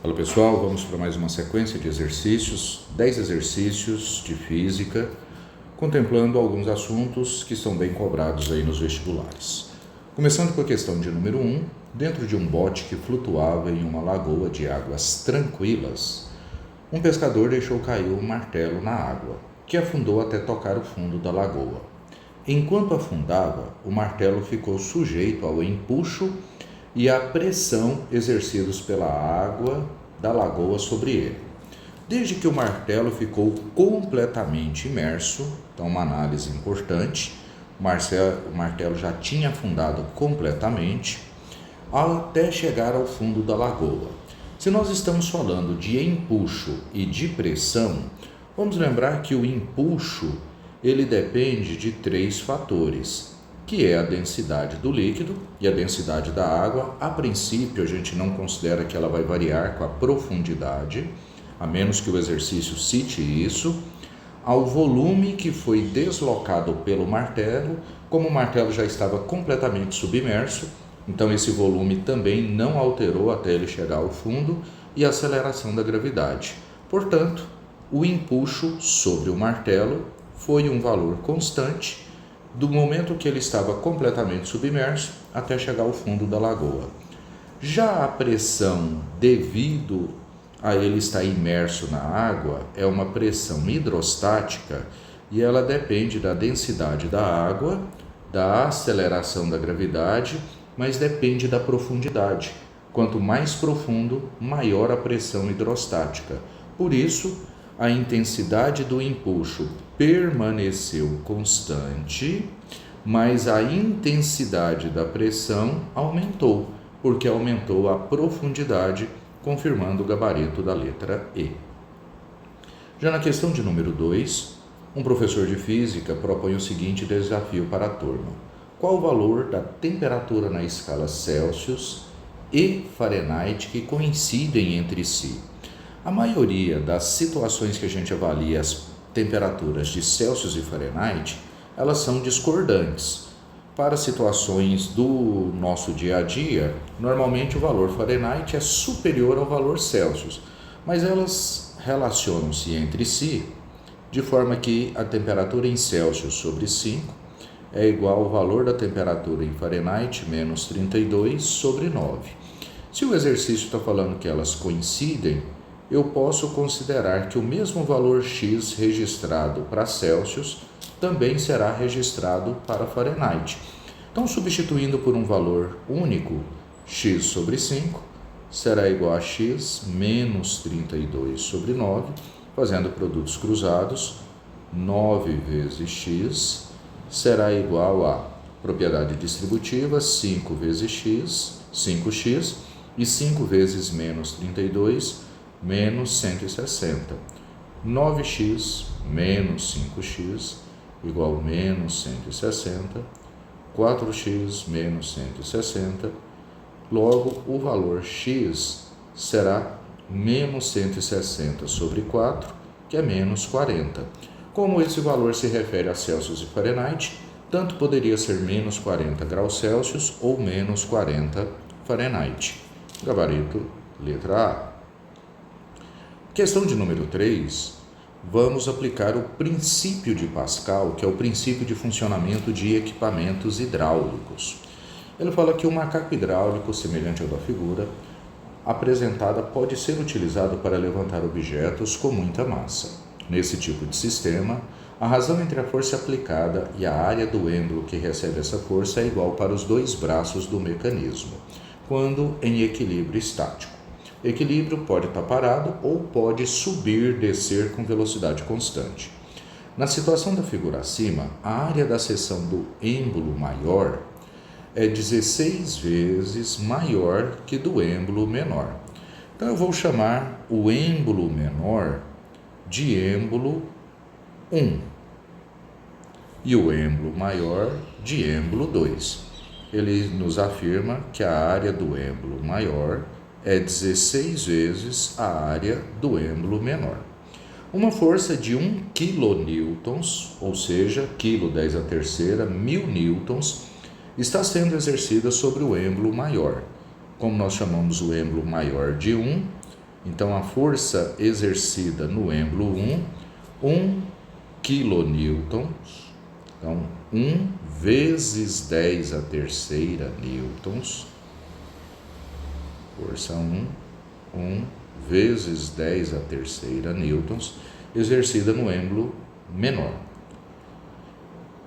Fala pessoal, vamos para mais uma sequência de exercícios, 10 exercícios de física, contemplando alguns assuntos que são bem cobrados aí nos vestibulares. Começando com a questão de número 1, dentro de um bote que flutuava em uma lagoa de águas tranquilas, um pescador deixou cair um martelo na água, que afundou até tocar o fundo da lagoa. Enquanto afundava, o martelo ficou sujeito ao empuxo e à pressão exercidos pela água da lagoa sobre ele. Desde que o martelo ficou completamente imerso, então uma análise importante, o martelo já tinha afundado completamente, até chegar ao fundo da lagoa. Se nós estamos falando de empuxo e de pressão, vamos lembrar que o empuxo ele depende de 3 fatores, que é a densidade do líquido e a densidade da água. A princípio, a gente não considera que ela vai variar com a profundidade, a menos que o exercício cite isso, ao volume que foi deslocado pelo martelo. Como o martelo já estava completamente submerso, então esse volume também não alterou até ele chegar ao fundo, e a aceleração da gravidade. Portanto, o empuxo sobre o martelo foi um valor constante do momento que ele estava completamente submerso até chegar ao fundo da lagoa. Já a pressão, devido a ele estar imerso na água, é uma pressão hidrostática e ela depende da densidade da água, da aceleração da gravidade, mas depende da profundidade. Quanto mais profundo, maior a pressão hidrostática. Por isso, a intensidade do empuxo permaneceu constante, mas a intensidade da pressão aumentou, porque aumentou a profundidade, confirmando o gabarito da letra E. Já na questão de número 2, um professor de física propõe o seguinte desafio para a turma: qual o valor da temperatura na escala Celsius e Fahrenheit que coincidem entre si? A maioria das situações que a gente avalia as temperaturas de Celsius e Fahrenheit, elas são discordantes. Para situações do nosso dia a dia, normalmente o valor Fahrenheit é superior ao valor Celsius, mas elas relacionam-se entre si de forma que a temperatura em Celsius sobre 5 é igual ao valor da temperatura em Fahrenheit menos 32 sobre 9. Se o exercício está falando que elas coincidem, eu posso considerar que o mesmo valor x registrado para Celsius também será registrado para Fahrenheit. Então, substituindo por um valor único, x sobre 5 será igual a x menos 32 sobre 9, fazendo produtos cruzados, 9 vezes x será igual a propriedade distributiva, 5 vezes x, 5x, e 5 vezes menos 32, menos 160. 9x menos 5x igual a menos 160. 4x menos 160. Logo, o valor x será menos 160 sobre 4, que é menos 40. Como esse valor se refere a Celsius e Fahrenheit, tanto poderia ser menos 40 graus Celsius ou menos 40 Fahrenheit. Gabarito, letra A. Questão de número 3, vamos aplicar o princípio de Pascal, que é o princípio de funcionamento de equipamentos hidráulicos. Ele fala que o macaco hidráulico, semelhante ao da figura apresentada, pode ser utilizado para levantar objetos com muita massa. Nesse tipo de sistema, a razão entre a força aplicada e a área do êmbolo que recebe essa força é igual para os 2 braços do mecanismo, quando em equilíbrio estático. Equilíbrio pode estar parado ou pode subir, descer com velocidade constante. Na situação da figura acima, a área da seção do êmbolo maior é 16 vezes maior que do êmbolo menor. Então eu vou chamar o êmbolo menor de êmbolo 1 e o êmbolo maior de êmbolo 2. Ele nos afirma que a área do êmbolo maior é 16 vezes a área do êmbolo menor. Uma força de 1 kN, ou seja, kg 10 a terceira, 1000 newtons, está sendo exercida sobre o êmbolo maior. Como nós chamamos o êmbolo maior de 1, Então, a força exercida no êmbolo 1 quilonewtons. Então, 1 vezes 10 a terceira newtons. Força 1 vezes 10 a terceira newtons, exercida no êmbolo menor,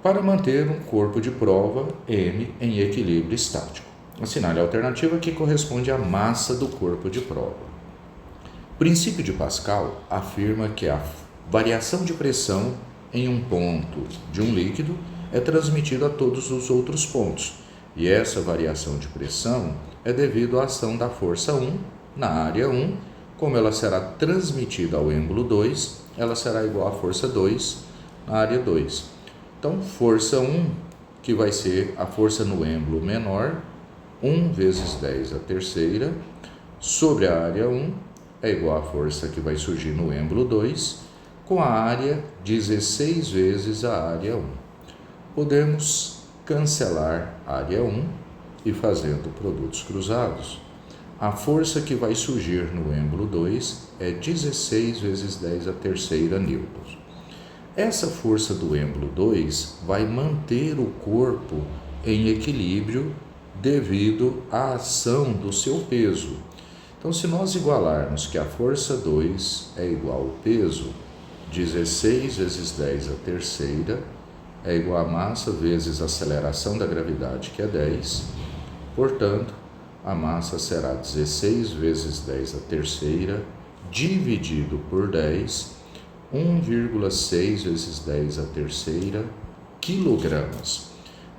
para manter um corpo de prova M em equilíbrio estático. Assinale a alternativa que corresponde à massa do corpo de prova. O princípio de Pascal afirma que a variação de pressão em um ponto de um líquido é transmitida a todos os outros pontos, e essa variação de pressão é devido à ação da força 1 na área 1. Como ela será transmitida ao êmbolo 2, ela será igual à força 2 na área 2. Então, força 1, que vai ser a força no êmbolo menor, 1 vezes 10 a terceira, sobre a área 1, é igual à força que vai surgir no êmbolo 2, com a área 16 vezes a área 1. Podemos cancelar a área 1 e, fazendo produtos cruzados, a força que vai surgir no êmbolo 2 é 16 vezes 10 a terceira newtons. Essa força do êmbolo 2 vai manter o corpo em equilíbrio devido à ação do seu peso. Então, se nós igualarmos que a força 2 é igual ao peso, 16 vezes 10 a terceira é igual a massa vezes a aceleração da gravidade, que é 10. Portanto, a massa será 16 vezes 10 a terceira dividido por 10, 1,6 vezes 10 a terceira quilogramas.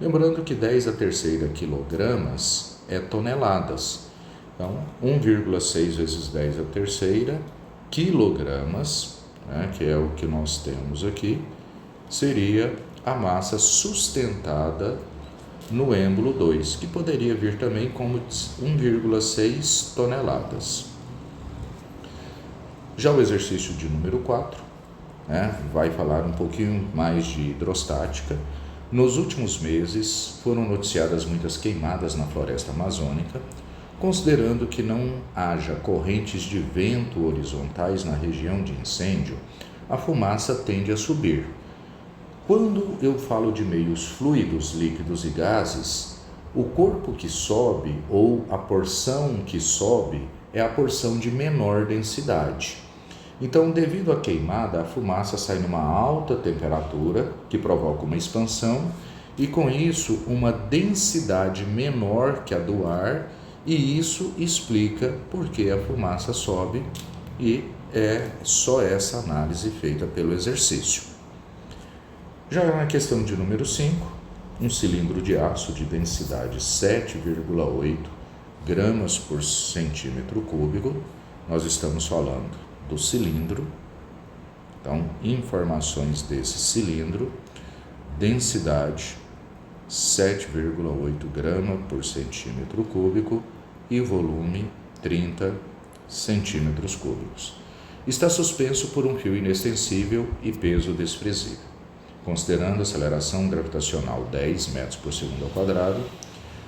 Lembrando que 10 a terceira quilogramas é toneladas. Então, 1,6 vezes 10 a terceira quilogramas, que é o que nós temos aqui, seria a massa sustentada no êmbolo 2, que poderia vir também como 1,6 toneladas. Já o exercício de número 4, vai falar um pouquinho mais de hidrostática. Nos últimos meses foram noticiadas muitas queimadas na floresta amazônica. Considerando que não haja correntes de vento horizontais na região de incêndio, a fumaça tende a subir. Quando eu falo de meios fluidos, líquidos e gases, o corpo que sobe ou a porção que sobe é a porção de menor densidade. Então, devido à queimada, a fumaça sai numa alta temperatura, que provoca uma expansão, e com isso uma densidade menor que a do ar, e isso explica por que a fumaça sobe, e é só essa análise feita pelo exercício. Já na questão de número 5, um cilindro de aço de densidade 7,8 gramas por centímetro cúbico, nós estamos falando do cilindro. Então, informações desse cilindro: densidade 7,8 gramas por centímetro cúbico e volume 30 centímetros cúbicos. Está suspenso por um fio inextensível e peso desprezível. Considerando a aceleração gravitacional 10 metros por segundo ao quadrado,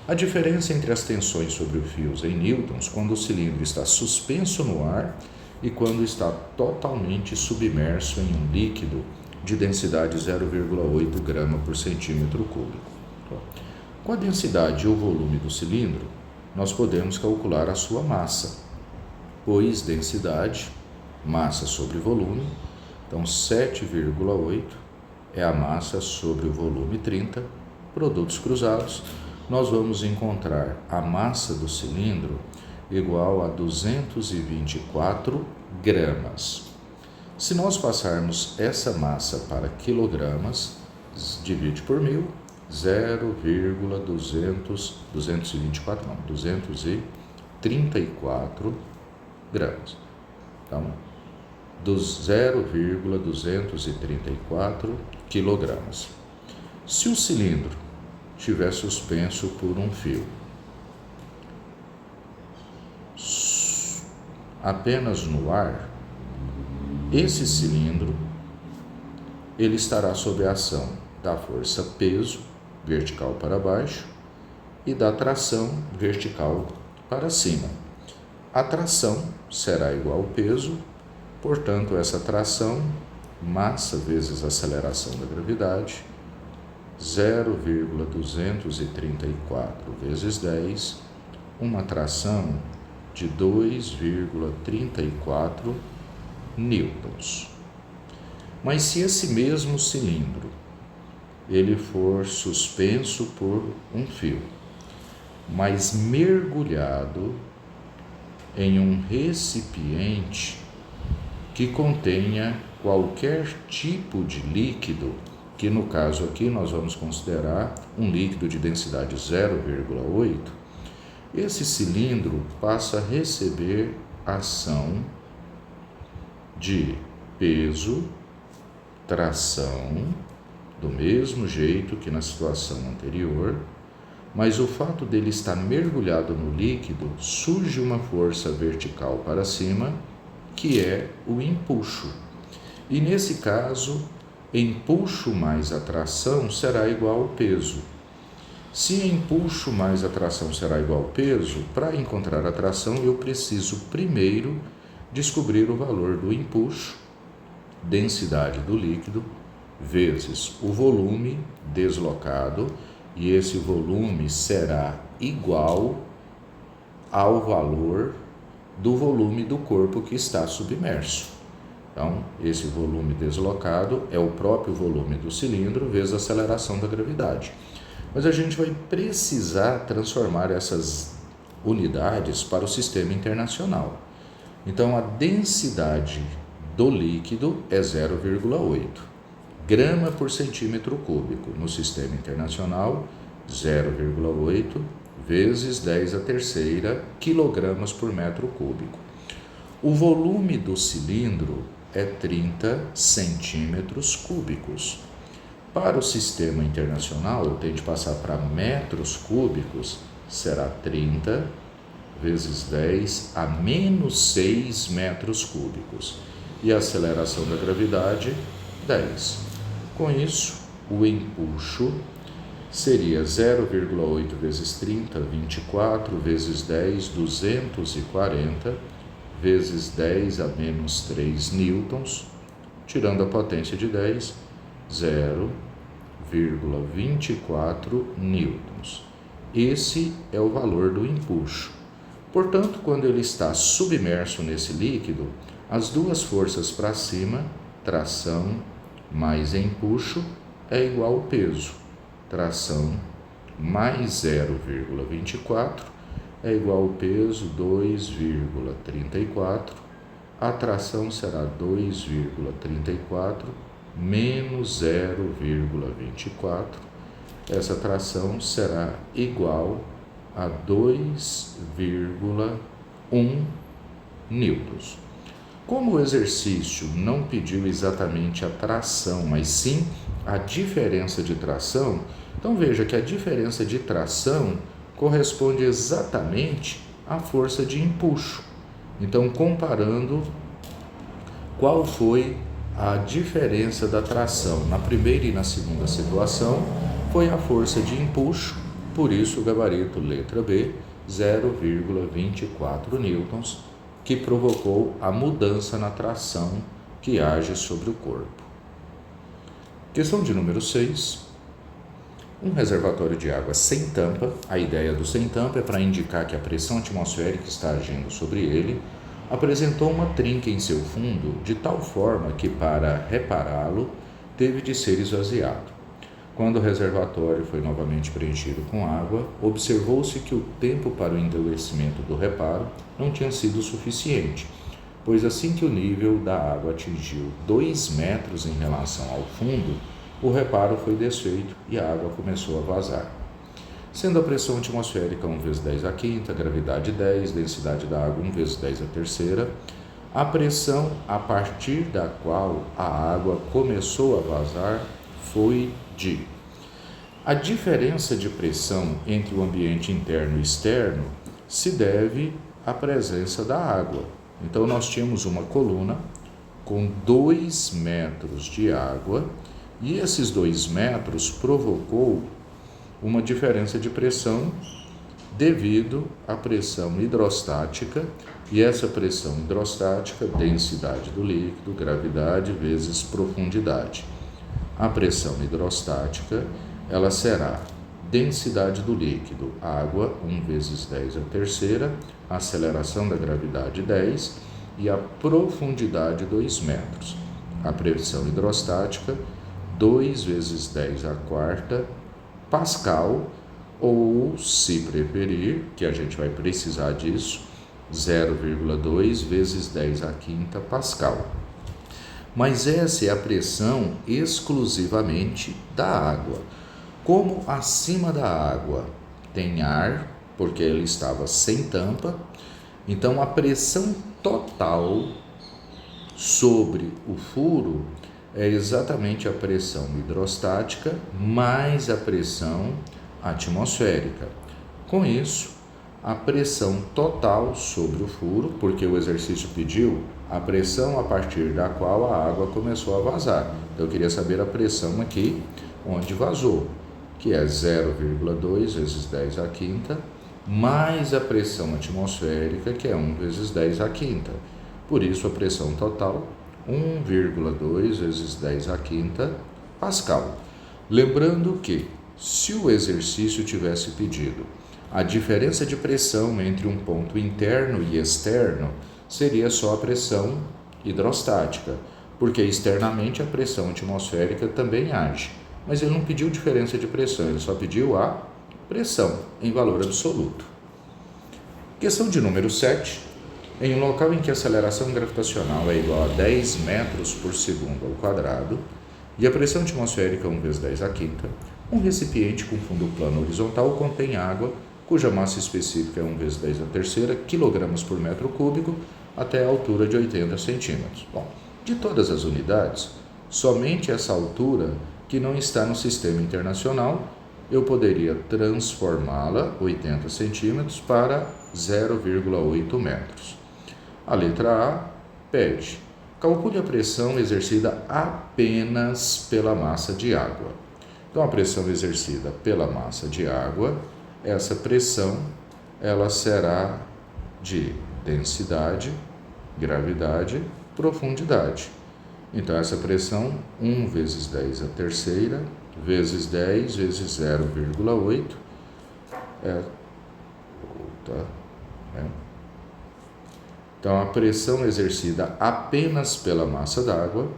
a diferença entre as tensões sobre os fios em newtons quando o cilindro está suspenso no ar e quando está totalmente submerso em um líquido de densidade 0,8 grama por centímetro cúbico. Com a densidade e o volume do cilindro, nós podemos calcular a sua massa, pois densidade, massa sobre volume, então 7,8 é a massa sobre o volume 30, produtos cruzados, nós vamos encontrar a massa do cilindro igual a 224 gramas. Se nós passarmos essa massa para quilogramas, divide por 1000, 234 gramas. Então, 0,234 quilogramas. Se o cilindro estiver suspenso por um fio apenas no ar, esse cilindro ele estará sob a ação da força peso vertical para baixo e da tração vertical para cima. A tração será igual ao peso, portanto, essa tração, massa vezes aceleração da gravidade, 0,234 vezes 10, uma tração de 2,34 newtons. Mas se esse mesmo cilindro ele for suspenso por um fio, mas mergulhado em um recipiente que contenha qualquer tipo de líquido, que no caso aqui nós vamos considerar um líquido de densidade 0,8, esse cilindro passa a receber ação de peso, tração, do mesmo jeito que na situação anterior, mas o fato dele estar mergulhado no líquido, surge uma força vertical para cima, que é o empuxo. E nesse caso, empuxo mais atração será igual ao peso. Se empuxo mais atração será igual ao peso, para encontrar a tração eu preciso primeiro descobrir o valor do empuxo, densidade do líquido, vezes o volume deslocado, e esse volume será igual ao valor do volume do corpo que está submerso. Então, esse volume deslocado é o próprio volume do cilindro vezes a aceleração da gravidade. Mas a gente vai precisar transformar essas unidades para o sistema internacional. Então, a densidade do líquido é 0,8 grama por centímetro cúbico. No sistema internacional, 0,8 vezes 10 a terceira quilogramas por metro cúbico. O volume do cilindro é 30 centímetros cúbicos. Para o sistema internacional, eu tenho de passar para metros cúbicos, será 30 vezes 10 a menos 6 metros cúbicos. E a aceleração da gravidade, 10. Com isso, o empuxo seria 0,8 vezes 30, 24, vezes 10, 240, vezes 10 a menos 3 newtons, tirando a potência de 10, 0,24 newtons. Esse é o valor do empuxo. Portanto, quando ele está submerso nesse líquido, as duas forças para cima, tração mais empuxo, é igual ao peso. Tração mais 0,24 é igual ao peso 2,34. A tração será 2,34 menos 0,24. Essa tração será igual a 2,1 newtons. Como o exercício não pediu exatamente a tração, mas sim a diferença de tração, então veja que a diferença de tração corresponde exatamente à força de empuxo. Então, comparando qual foi a diferença da tração na primeira e na segunda situação, foi a força de empuxo, por isso o gabarito letra B, 0,24 newtons, que provocou a mudança na tração que age sobre o corpo. Questão de número 6. Um reservatório de água sem tampa. A ideia do sem tampa é para indicar que a pressão atmosférica está agindo sobre ele, apresentou uma trinca em seu fundo de tal forma que, para repará-lo, teve de ser esvaziado. Quando o reservatório foi novamente preenchido com água, observou-se que o tempo para o endurecimento do reparo não tinha sido suficiente, pois assim que o nível da água atingiu 2 metros em relação ao fundo, o reparo foi desfeito e a água começou a vazar. Sendo a pressão atmosférica 1 vezes 10 a quinta, gravidade 10, densidade da água 1 vezes 10 a terceira, a pressão a partir da qual a água começou a vazar foi de. A diferença de pressão entre o ambiente interno e externo se deve à presença da água. Então, nós tínhamos uma coluna com 2 metros de água e esses 2 metros provocou uma diferença de pressão devido à pressão hidrostática, e essa pressão hidrostática, densidade do líquido, gravidade vezes profundidade. A pressão hidrostática, ela será densidade do líquido, água, 1 vezes 10 a terceira, aceleração da gravidade 10 e a profundidade 2 metros. A pressão hidrostática, 2 vezes 10 a quarta Pascal, ou, se preferir, que a gente vai precisar disso, 0,2 vezes 10 a quinta Pascal. Mas essa é a pressão exclusivamente da água. Como acima da água tem ar, porque ele estava sem tampa, então a pressão total sobre o furo é exatamente a pressão hidrostática mais a pressão atmosférica. Com isso, a pressão total sobre o furo, porque o exercício pediu a pressão a partir da qual a água começou a vazar. Então, eu queria saber a pressão aqui onde vazou, que é 0,2 vezes 10 a quinta, mais a pressão atmosférica, que é 1 vezes 10 a quinta. Por isso, a pressão total, 1,2 vezes 10 a quinta Pascal. Lembrando que, se o exercício tivesse pedido a diferença de pressão entre um ponto interno e externo, seria só a pressão hidrostática, porque externamente a pressão atmosférica também age. Mas ele não pediu diferença de pressão, ele só pediu a pressão em valor absoluto. Questão de número 7. Em um local em que a aceleração gravitacional é igual a 10 metros por segundo ao quadrado e a pressão atmosférica 1 vezes 10 a quinta, um recipiente com fundo plano horizontal contém água cuja massa específica é 1 vezes 10 a terceira quilogramas por metro cúbico até a altura de 80 centímetros. Bom, de todas as unidades, somente essa altura que não está no sistema internacional, eu poderia transformá-la, 80 centímetros, para 0,8 metros. A letra A pede: calcule a pressão exercida apenas pela massa de água. Então, a pressão exercida pela massa de água, essa pressão, ela será de densidade, gravidade, profundidade. Então, essa pressão, 1 vezes 10 a terceira, vezes 10, vezes 0,8, Então, a pressão exercida apenas pela massa d'água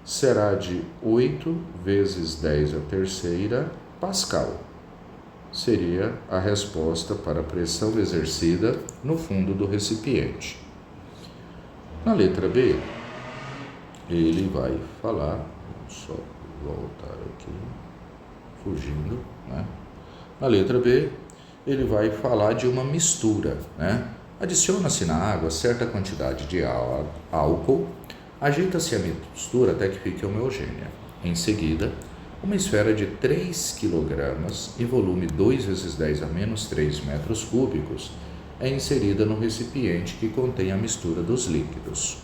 será de 8 vezes 10 a terceira Pascal. Seria a resposta para a pressão exercida no fundo do recipiente. Na letra B, ele vai falar, vamos só voltar aqui, fugindo, né? Na letra B, ele vai falar de uma mistura, né? Adiciona-se na água certa quantidade de álcool, ajeita-se a mistura até que fique homogênea. Em seguida, uma esfera de 3 kg e volume 2 vezes 10 a menos 3 metros cúbicos é inserida no recipiente que contém a mistura dos líquidos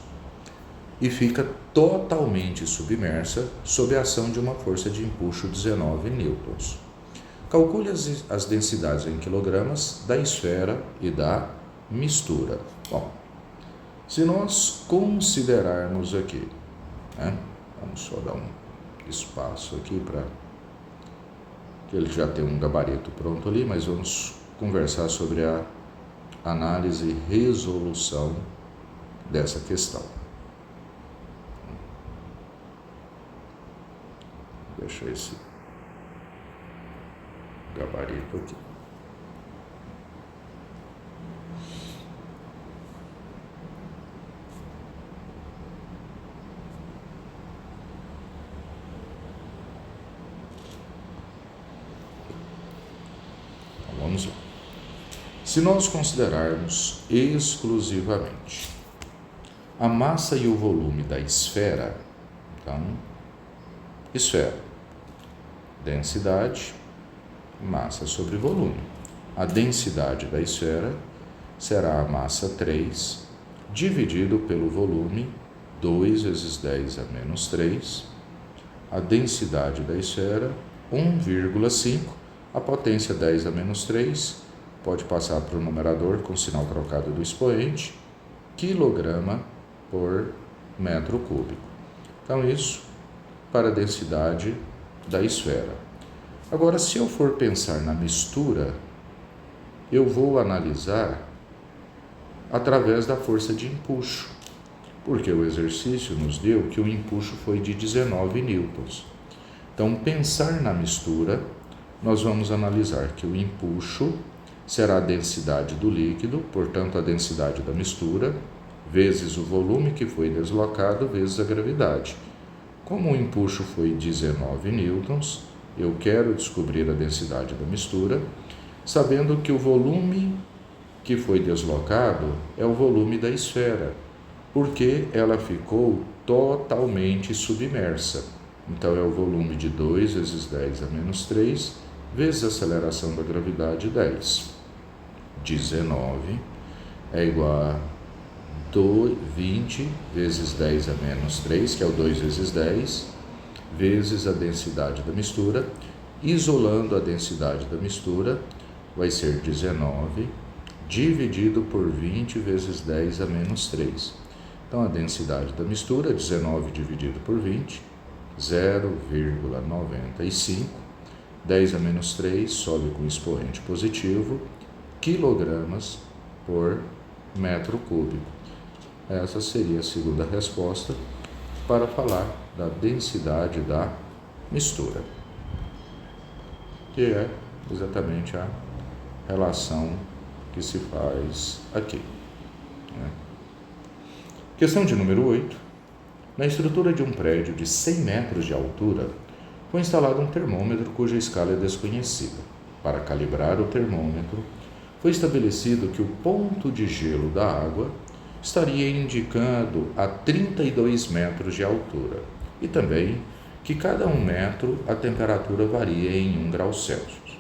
e fica totalmente submersa sob a ação de uma força de empuxo 19 newtons. Calcule as densidades em quilogramas da esfera e da mistura. Bom, se nós considerarmos aqui, né, vamos só dar um espaço aqui para que ele já tem um gabarito pronto ali, mas vamos conversar sobre a análise e resolução dessa questão. Deixa esse gabarito aqui. Então, vamos lá. Se nós considerarmos exclusivamente a massa e o volume da esfera, então, esfera, densidade, massa sobre volume. A densidade da esfera será a massa 3, dividido pelo volume 2 vezes 10 a menos 3. A densidade da esfera, 1,5, a potência 10 a menos 3, pode passar para o numerador com sinal trocado do expoente, quilograma por metro cúbico. Então, isso para a densidade da esfera. Agora, se eu for pensar na mistura, eu vou analisar através da força de empuxo, porque o exercício nos deu que o empuxo foi de 19 newtons. Então, pensar na mistura, nós vamos analisar que o empuxo será a densidade do líquido, portanto, a densidade da mistura, vezes o volume que foi deslocado, vezes a gravidade. Como o empuxo foi 19 newtons, eu quero descobrir a densidade da mistura, sabendo que o volume que foi deslocado é o volume da esfera, porque ela ficou totalmente submersa. Então, é o volume de 2 vezes 10 a menos 3, vezes a aceleração da gravidade, 10. 19 é igual a 20 vezes 10 a menos 3, que é o 2 vezes 10, vezes a densidade da mistura. Isolando a densidade da mistura, vai ser 19 dividido por 20 vezes 10 a menos 3. Então, a densidade da mistura, 19 dividido por 20, 0,95. 10 a menos 3 sobe com expoente positivo, quilogramas por metro cúbico. Essa seria a segunda resposta para falar da densidade da mistura, que é exatamente a relação que se faz aqui. Questão de número 8. Na estrutura de um prédio de 100 metros de altura, foi instalado um termômetro cuja escala é desconhecida. Para calibrar o termômetro, foi estabelecido que o ponto de gelo da água estaria indicando a 32 metros de altura e também que cada 1 metro a temperatura varia em 1 grau Celsius.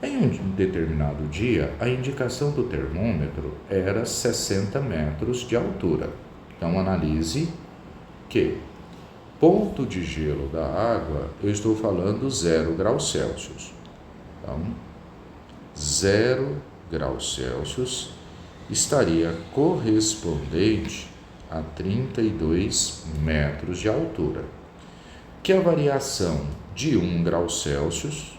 Em um determinado dia, a indicação do termômetro era 60 metros de altura. Então, analise que ponto de gelo da água, eu estou falando 0 graus Celsius. Então, 0 graus Celsius estaria correspondente a 32 metros de altura, que a variação de 1 grau Celsius,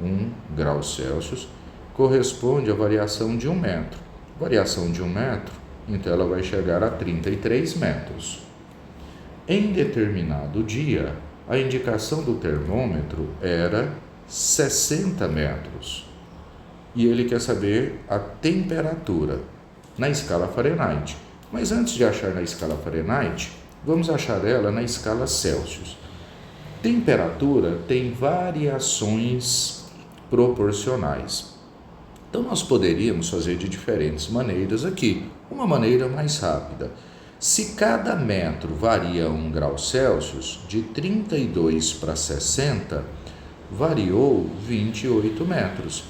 1 grau Celsius, corresponde à variação de 1 metro. Variação de 1 metro, então ela vai chegar a 33 metros. Em determinado dia, a indicação do termômetro era 60 metros. E ele quer saber a temperatura na escala Fahrenheit. Mas antes de achar na escala Fahrenheit, vamos achar ela na escala Celsius. Temperatura tem variações proporcionais. Então, nós poderíamos fazer de diferentes maneiras aqui. Uma maneira mais rápida. Se cada metro varia 1 grau Celsius, de 32 para 60, variou 28 metros.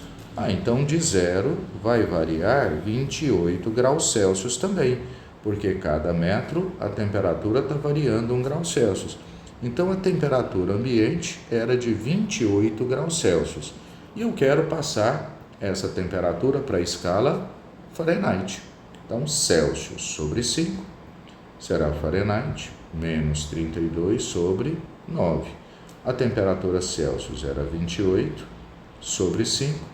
Então de 0 vai variar 28 graus Celsius também, porque cada metro a temperatura está variando 1 grau Celsius. Então a temperatura ambiente era de 28 graus Celsius. E eu quero passar essa temperatura para a escala Fahrenheit. Então, Celsius sobre 5 será Fahrenheit menos 32 sobre 9. A temperatura Celsius era 28 sobre 5,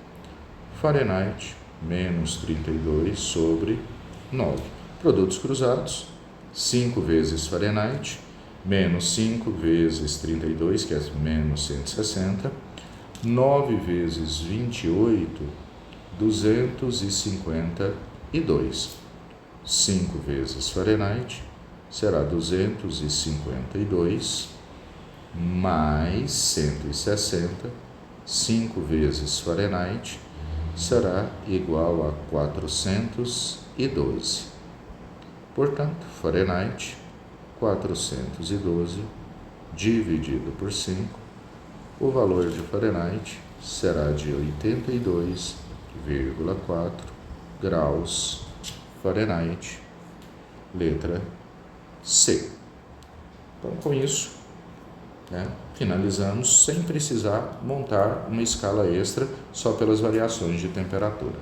Fahrenheit menos 32 sobre 9. Produtos cruzados, 5 vezes Fahrenheit, menos 5 vezes 32, que é menos 160, 9 vezes 28, 252. 5 vezes Fahrenheit será 252 mais 160, 5 vezes Fahrenheit será igual a 412. Portanto, Fahrenheit 412 dividido por 5, o valor de Fahrenheit será de 82,4 graus Fahrenheit, letra C. Então, com isso, finalizamos sem precisar montar uma escala extra só pelas variações de temperatura.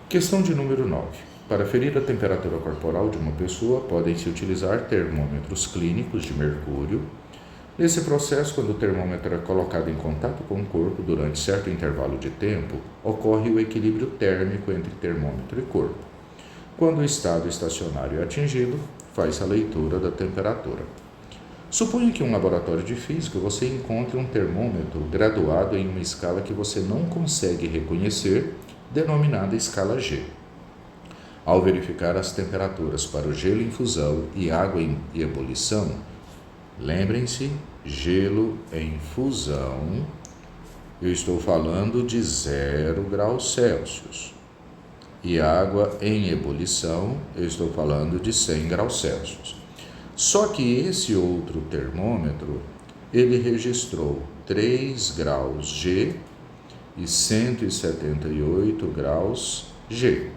Questão de número 9. Para aferir a temperatura corporal de uma pessoa, podem-se utilizar termômetros clínicos de mercúrio. Nesse processo, quando o termômetro é colocado em contato com o corpo durante certo intervalo de tempo, ocorre o equilíbrio térmico entre termômetro e corpo. Quando o estado estacionário é atingido, faz a leitura da temperatura. Suponha que em um laboratório de física você encontre um termômetro graduado em uma escala que você não consegue reconhecer, denominada escala G. Ao verificar as temperaturas para o gelo em fusão e água em ebulição, lembrem-se, gelo em fusão, eu estou falando de 0 graus Celsius. E água em ebulição, eu estou falando de 100 graus Celsius. Só que esse outro termômetro, ele registrou 3 graus G e 178 graus G.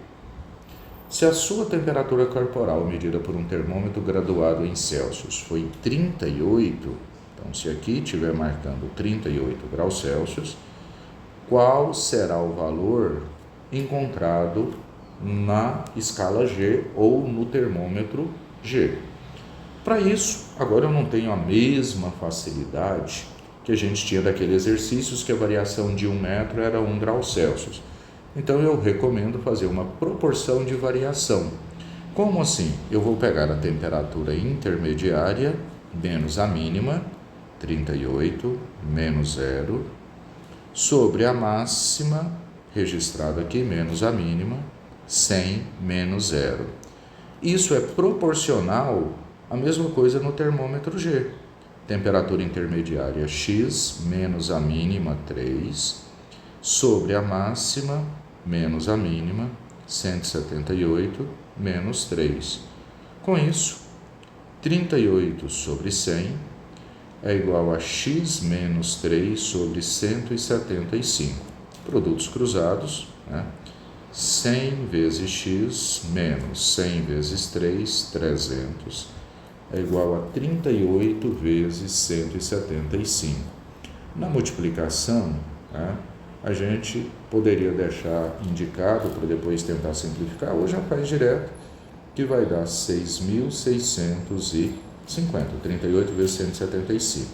Se a sua temperatura corporal medida por um termômetro graduado em Celsius foi 38, então se aqui estiver marcando 38 graus Celsius, qual será o valor encontrado na escala G ou no termômetro G? Para isso, agora eu não tenho a mesma facilidade que a gente tinha daqueles exercícios que a variação de 1 metro era 1 grau Celsius. Então eu recomendo fazer uma proporção de variação. Como assim? Eu vou pegar a temperatura intermediária menos a mínima, 38 menos 0, sobre a máxima, registrado aqui, menos a mínima, 100 menos 0. Isso é proporcional à mesma coisa no termômetro G. Temperatura intermediária X menos a mínima 3, sobre a máxima menos a mínima 178 menos 3. Com isso, 38 sobre 100 é igual a X menos 3 sobre 175. Produtos cruzados, né? 100 vezes X menos 100 vezes 3, 300. É igual a 38 vezes 175. Na multiplicação, né, a gente poderia deixar indicado para depois tentar simplificar, ou já faz direto, que vai dar 6.650, 38 vezes 175.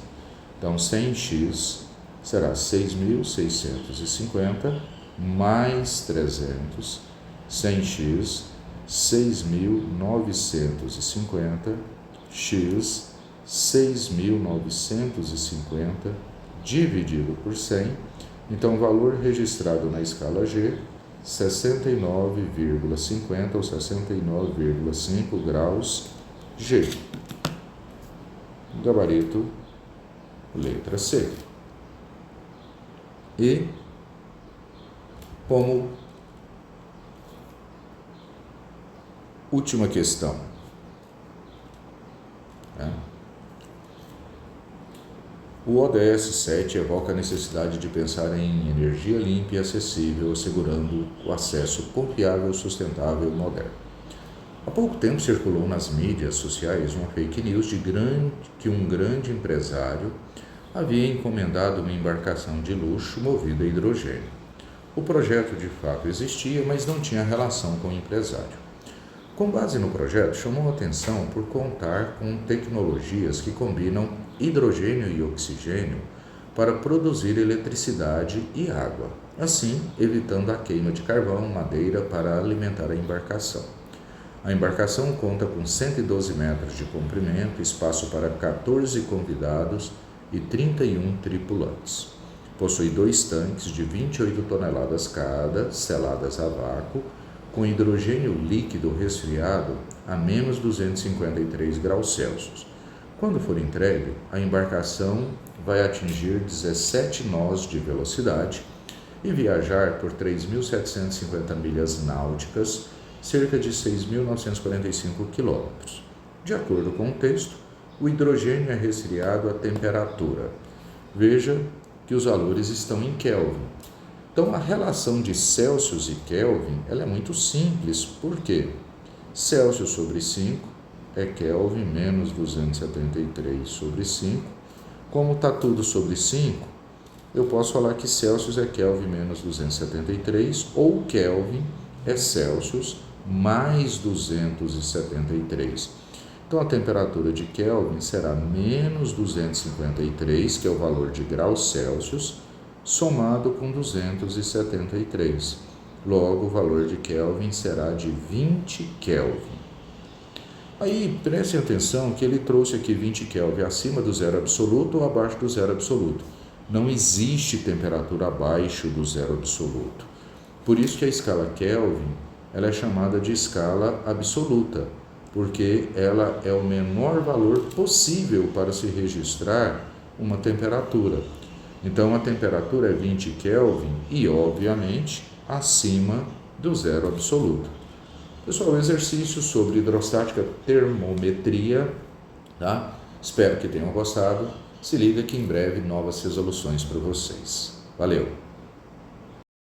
Então, 100x será 6.650 mais 300, 100x, 6.950, x 6.950 dividido por 100, então o valor registrado na escala G, 69,50 ou 69,5 graus G. Gabarito, letra C. E como última questão, o ODS 7 evoca a necessidade de pensar em energia limpa e acessível, assegurando o acesso confiável, sustentável e moderno. Há pouco tempo circulou nas mídias sociais uma fake news que um grande empresário havia encomendado uma embarcação de luxo movida a hidrogênio. O projeto de fato existia, mas não tinha relação com o empresário. Com base no projeto, chamou a atenção por contar com tecnologias que combinam hidrogênio e oxigênio para produzir eletricidade e água, assim evitando a queima de carvão, madeira para alimentar a embarcação. A embarcação conta com 112 metros de comprimento, espaço para 14 convidados e 31 tripulantes. Possui 2 tanques de 28 toneladas cada, seladas a vácuo, com hidrogênio líquido resfriado a menos 253 graus Celsius. Quando for entregue, a embarcação vai atingir 17 nós de velocidade e viajar por 3.750 milhas náuticas, cerca de 6.945 quilômetros. De acordo com o texto, o hidrogênio é resfriado a temperatura. Veja que os valores estão em Kelvin. Então, a relação de Celsius e Kelvin ela é muito simples, porque Celsius sobre 5 é Kelvin menos 273 sobre 5, Como está tudo sobre 5, eu posso falar que Celsius é Kelvin menos 273 ou Kelvin é Celsius mais 273. Então, a temperatura de Kelvin será menos 253, que é o valor de graus Celsius, somado com 273. Logo, o valor de Kelvin será de 20 Kelvin. Aí, prestem atenção que ele trouxe aqui 20 Kelvin acima do zero absoluto ou abaixo do zero absoluto. Não existe temperatura abaixo do zero absoluto. Por isso que a escala Kelvin ela é chamada de escala absoluta, porque ela é o menor valor possível para se registrar uma temperatura. Então, a temperatura é 20 Kelvin e, obviamente, acima do zero absoluto. Pessoal, exercício sobre hidrostática termometria, tá? Espero que tenham gostado. Se liga que em breve novas resoluções para vocês. Valeu!